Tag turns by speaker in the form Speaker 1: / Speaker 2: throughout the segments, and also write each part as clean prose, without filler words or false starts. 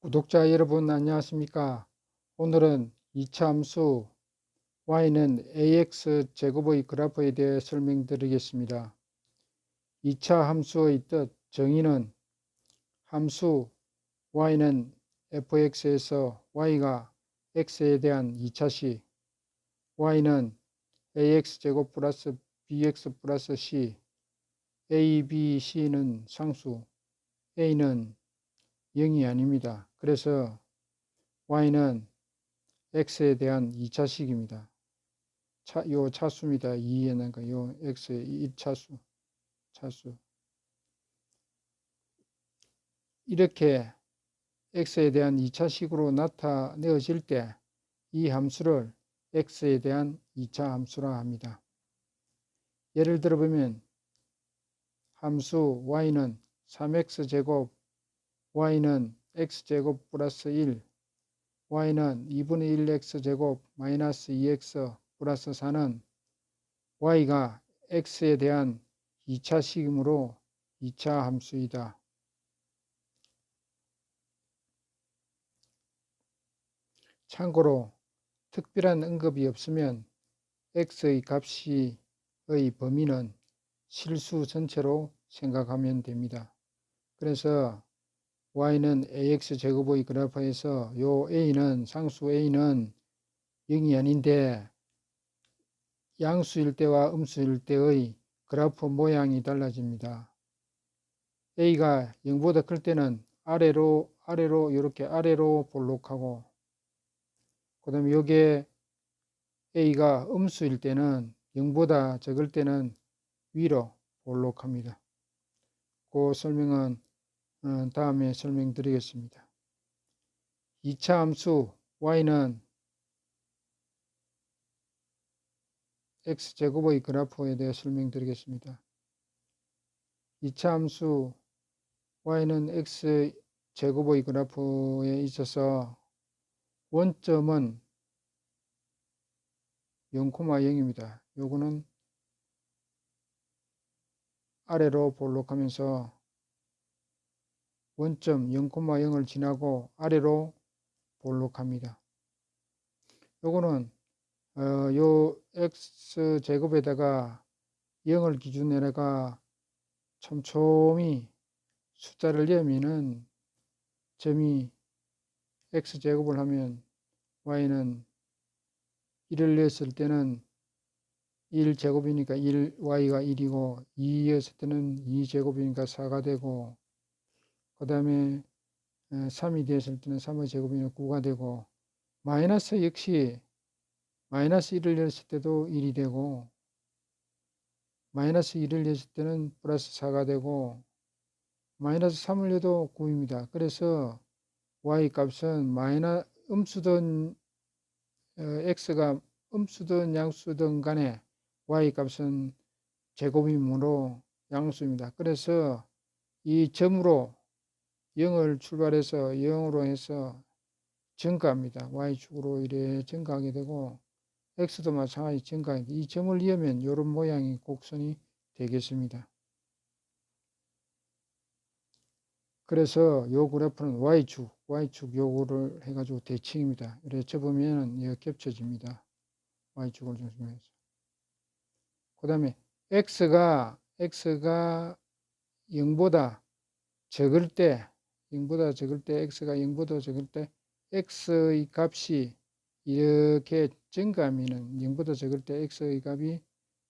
Speaker 1: 구독자 여러분 안녕하십니까? 오늘은 2차 함수 y는 ax 제곱의 그래프에 대해 설명드리겠습니다. 2차 함수의 뜻, 정의는 함수 y는 fx에서 y가 x에 대한 2차식, y는 ax제곱 플러스 bx 플러스 c, a, b, c는 상수, a는 0이 아닙니다. 그래서 y는 x에 대한 2차식입니다. 요 차수입니다. 2에는 요 x의 1차수, 차수. 이렇게 x에 대한 2차식으로 나타내어질 때 이 함수를 x에 대한 2차 함수라 합니다. 예를 들어 보면 함수 y는 3x제곱, y는 x제곱 플러스 1, y는 2분의 1x제곱 마이너스 2x 플러스 4는 y가 x에 대한 2차식이므로 2차 함수이다. 참고로 특별한 언급이 없으면 x의 값의 범위는 실수 전체로 생각하면 됩니다. 그래서 y는 ax제곱의 그래프에서 요 a는 상수 a는 0이 아닌데 양수일 때와 음수일 때의 그래프 모양이 달라집니다. a가 0보다 클 때는 아래로 이렇게 아래로 볼록하고, 그 다음에 요게 a가 음수일 때는 0보다 적을 때는 위로 볼록합니다. 그 설명은 다음에 설명드리겠습니다. 2차 함수 y는 x제곱의 그래프에 대해 설명드리겠습니다. 2차 함수 y는 x제곱의 그래프에 있어서 원점은 0,0입니다. 요거는 아래로 볼록하면서 원점 0,0을 지나고 아래로 볼록합니다. 요거는 요 x제곱에다가 0을 기준에다가 촘촘히 숫자를 넣으면은 점이 x제곱을 하면 y는 1을 냈을 때는 1제곱이니까 y가 1이고 2였을 때는 2제곱이니까 4가 되고, 그 다음에 3이 되었을 때는 3의 제곱이니까 9가 되고, 마이너스 역시 마이너스 1을 냈을 때도 1이 되고, 마이너스 1을 냈을 때는 플러스 4가 되고, 마이너스 3을 내도 9입니다. 그래서 y 값은 음수든 x가 음수든 양수든 간에 y 값은 제곱이므로 양수입니다. 그래서 이 점으로 0을 출발해서 0으로 해서 증가합니다. y축으로 이래 증가하게 되고, x도 마찬가지 증가하게 됩니다. 이 점을 이으면 이런 모양의 곡선이 되겠습니다. 그래서 요 그래프는 y축 요거를 해가지고 대칭입니다. 이렇게 접으면 이거 겹쳐집니다. y축을 중심해서. 그 다음에 x가 0보다 적을 때, x가 0보다 적을 때 x의 값이 이렇게 증가하면은 0보다 적을 때 x의 값이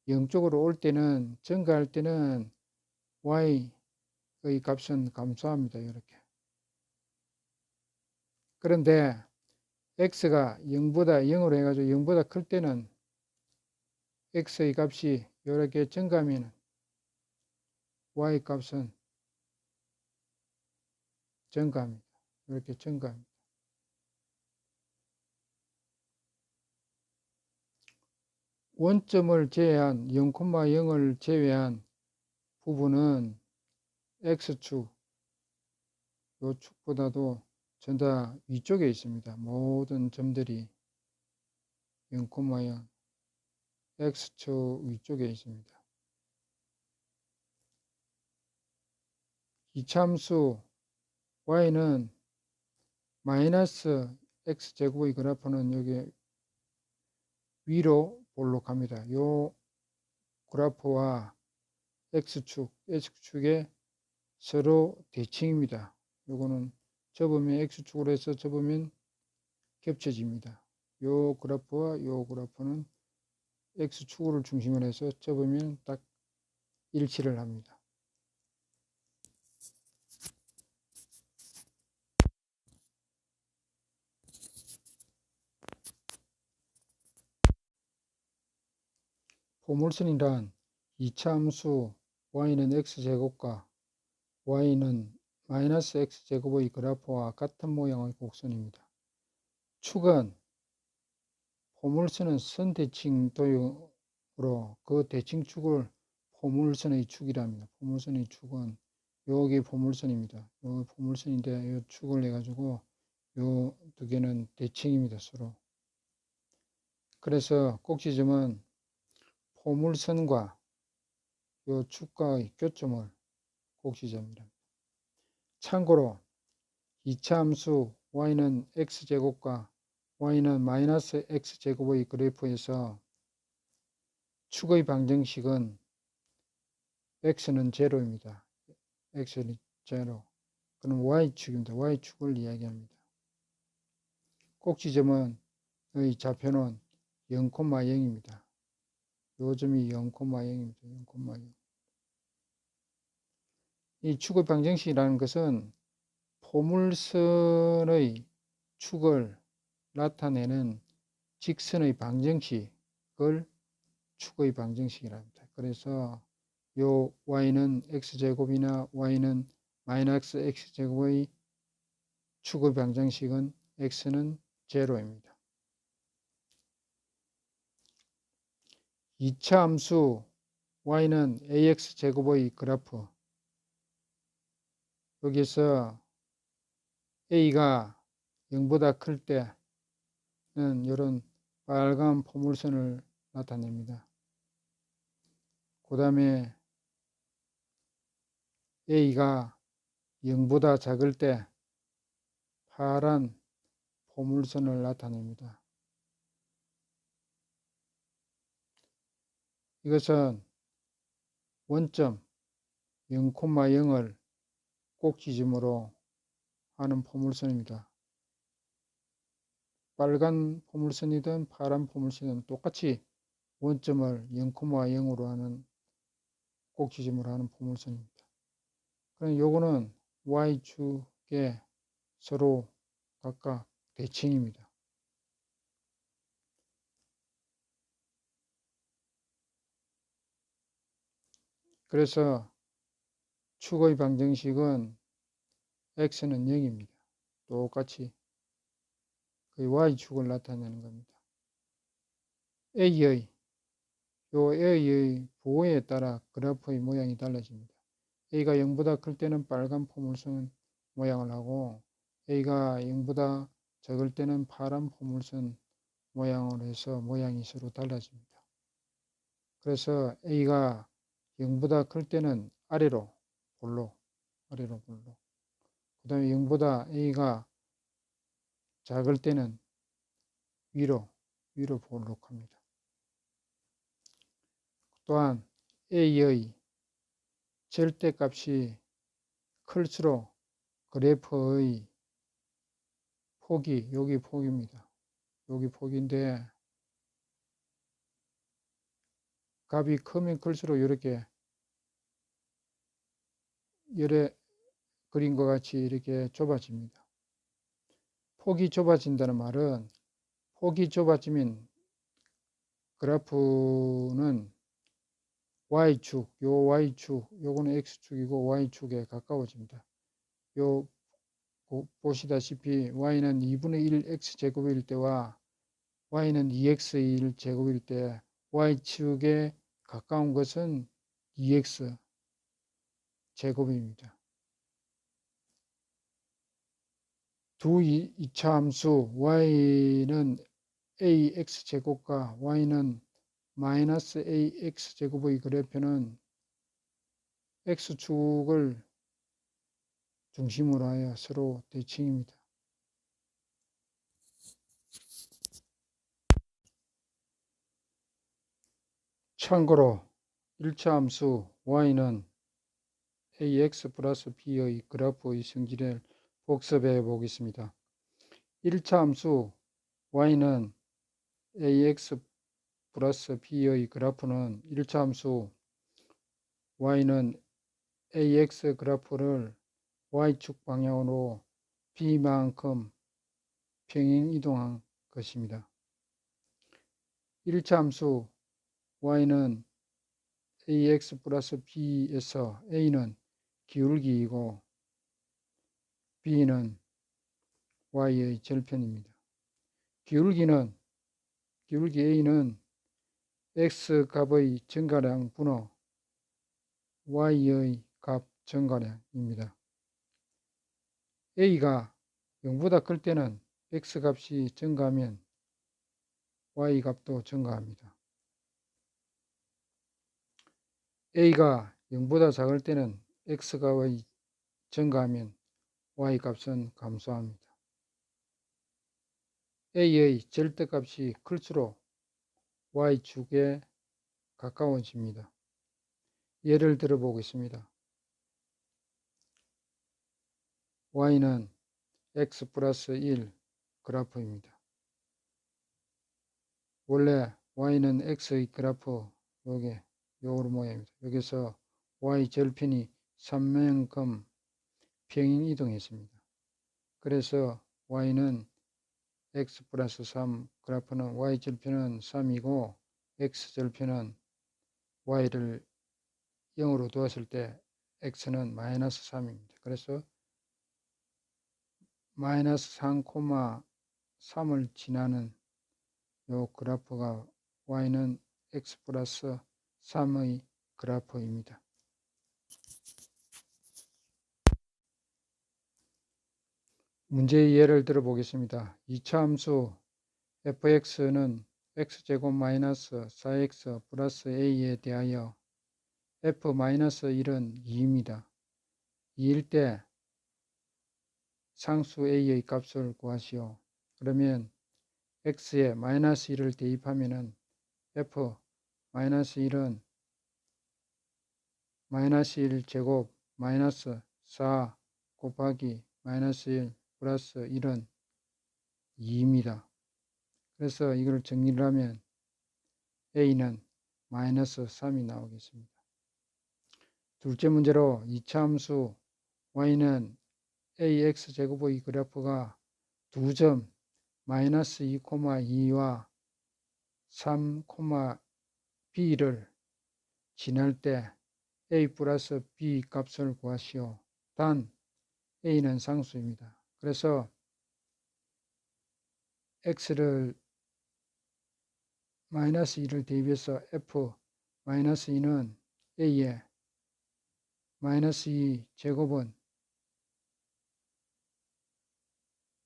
Speaker 1: 0쪽으로 올 때는, 증가할 때는 y의 값은 감소합니다. 이렇게. 그런데 x가 0으로 해가지고 0보다 클 때는 x의 값이 이렇게 증가하면 y 값은 증가합니다. 이렇게 증가합니다. 원점을 제외한 0,0을 제외한 부분은 x축, 요 축보다도 전부 다 위쪽에 있습니다. 모든 점들이 0,0 x축 위쪽에 있습니다. 이참수 y는 마이너스 x제곱의 그래프는 여기 위로 볼록합니다. 요 그래프와 x축에 서로 대칭입니다. 요거는 접으면 x축으로 해서 접으면 겹쳐집니다. 요 그래프와 요 그래프는 x축을 중심으로 해서 접으면 딱 일치를 합니다. 포물선이란 이차 함수 y는 x제곱과 y는 마이너스 x제곱의 그래프와 같은 모양의 곡선입니다. 축은 포물선은 선대칭 도형으로 그 대칭축을 포물선의 축이랍니다. 포물선의 축은 여기 포물선입니다. 요 포물선인데 요 축을 해가지고 요 두 개는 대칭입니다. 서로. 그래서 꼭지점은 포물선과 요 축과의 교점을 꼭지점이랍니다. 참고로 이차 함수 y는 x제곱과 y는 마이너스 x제곱의 그래프에서 축의 방정식은 x는 제로입니다. x는 제로. 그럼 y축입니다. y축을 이야기합니다. 꼭지점은 의 좌표는 0,0입니다. 요 점이 0,0입니다. 0,0. 이 축의 방정식이라는 것은 포물선의 축을 나타내는 직선의 방정식을 축의 방정식이라 합니다. 그래서 요 y는 x제곱이나 y는 마이너스 x제곱의 축의 방정식은 x는 제로입니다. 2차 함수 y는 ax제곱의 그래프, 여기서 a가 0보다 클 때는 이런 빨간 포물선을 나타냅니다. 그 다음에 a가 0보다 작을 때 파란 포물선을 나타냅니다. 이것은 원점 0,0을 꼭지점으로 하는 포물선입니다. 빨간 포물선이든 파란 포물선이든 똑같이 원점을 0,0으로 하는 꼭지점으로 하는 포물선입니다. 그럼 요거는 y축에 서로 각각 대칭입니다. 그래서 축의 방정식은 x는 0입니다. 똑같이 그 y축을 나타내는 겁니다. A의 부호에 따라 그래프의 모양이 달라집니다. A가 0보다 클 때는 빨간 포물선 모양을 하고 A가 0보다 적을 때는 파란 포물선 모양으로 해서 모양이 서로 달라집니다. 그래서 A가 0보다 클 때는 아래로 볼록, 그 다음에 0보다 A가 작을 때는 위로 볼록합니다. 또한 A의 절대값이 클수록 그래프의 폭이, 여기 폭입니다. 여기 폭인데 값이 크면 클수록 이렇게 열에 그림과 같이 이렇게 좁아집니다. 폭이 좁아진다는 말은 폭이 좁아지면 그래프는 y축, 요 y축, 요거는 x축이고 y축에 가까워집니다. 요 보시다시피 y는 2분의 1 x제곱일 때와 y는 2x1 제곱일 때 y축에 가까운 것은 2x 제곱입니다. 두 이차 함수 y는 ax제곱과 y는 마이너스 ax제곱의 그래프는 x축을 중심으로 하여 서로 대칭입니다. 참고로 1차 함수 y는 ax 플러스 b의 그래프의 성질을 복습해 보겠습니다. 1차 함수 y는 ax 플러스 b의 그래프는 1차 함수 y는 ax 그래프를 y축 방향으로 b만큼 평행 이동한 것입니다. 1차 함수 y는 ax 플러스 b에서 a는 기울기이고 b는 y의 절편입니다. 기울기 a는 x 값의 증가량 분호 y의 값 증가량입니다. a가 0보다 클 때는 x 값이 증가하면 y 값도 증가합니다. a가 0보다 작을 때는 x 값의 증가하면 y 값은 감소합니다. a의 절대값이 클수록 y축에 가까워집니다. 예를 들어 보겠습니다. y는 x 플러스 1 그래프입니다. 원래 y는 x의 그래프 요런 모양입니다. 여기서 y 절편이 3만큼 평행 이동했습니다. 그래서 y는 x 플러스 3 그래프는 y 절편은 3이고 x 절편은 y를 0으로 두었을 때 x는 마이너스 3입니다. 그래서 마이너스 3,3을 지나는 요 그래프가 y는 x 플러스 3의 그래프입니다. 문제의 예를 들어 보겠습니다. 2차 함수 fx는 x제곱 마이너스 4x 플러스 a에 대하여 f 마이너스 1은 2입니다. 2일 때 상수 a의 값을 구하시오. 그러면 x에 마이너스 1을 대입하면 f 마이너스 1은 마이너스 1 제곱 마이너스 4 곱하기 마이너스 1 플러스 1은 2입니다. 그래서 이걸 정리를 하면 a는 마이너스 3이 나오겠습니다. 둘째 문제로 2차 함수 y는 ax제곱의 그래프가 두 점 마이너스 2,2와 3, b를 지날 때 a 플러스 b 값을 구하시오. 단 a는 상수입니다. 그래서 x를 마이너스 2를 대입해서 f 마이너스 2는 a에 마이너스 2 제곱은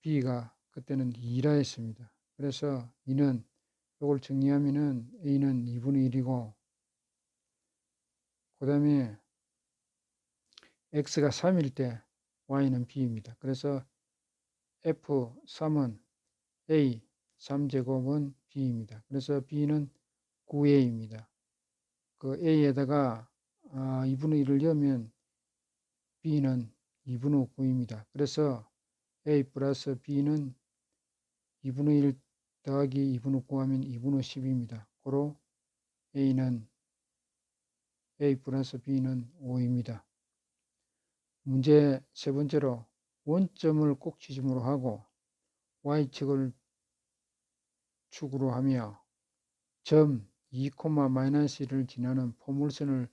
Speaker 1: b가 그때는 2라 했습니다. 그래서 이는 이걸 정리하면은 a는 2분의 1이고 그 다음에 x가 3일 때 y는 b입니다. 그래서 f3은 a 3제곱은 b입니다. 그래서 b는 9a입니다. 그 a에다가 2분의 1을 넣으면 b는 2분의 9입니다. 그래서 a 플러스 b는 2분의 1 더하기 2분의 9 하면 2분의 10입니다. 고로 a 플러스 b는 5입니다. 문제 세 번째로 원점을 꼭지점으로 하고 y축을 축으로 하며 점 2, -1을 지나는 포물선을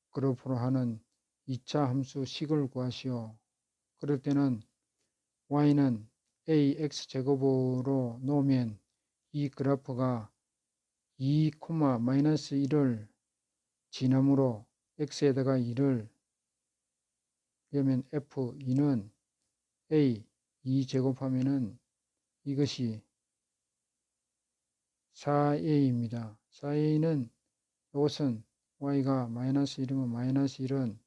Speaker 1: 그래프로 하는 2차 함수 식을 구하시오. 그럴 때는 y는 ax제곱으로 놓으면 이 그래프가 2, -1을 지나므로 x에다가 2를 그러면 f2는 a 2제곱하면은 이것이 4a입니다. 4a는 이것은 y가 마이너스 1이면 마이너스 1은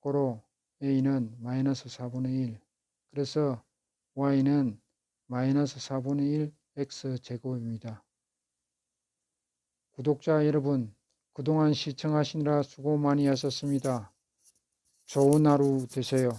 Speaker 1: 고로 a는 마이너스 4분의 1. 그래서 y는 마이너스 4분의 1 x제곱입니다. 구독자 여러분, 그동안 시청하시느라 수고 많이 하셨습니다. 좋은 하루 되세요.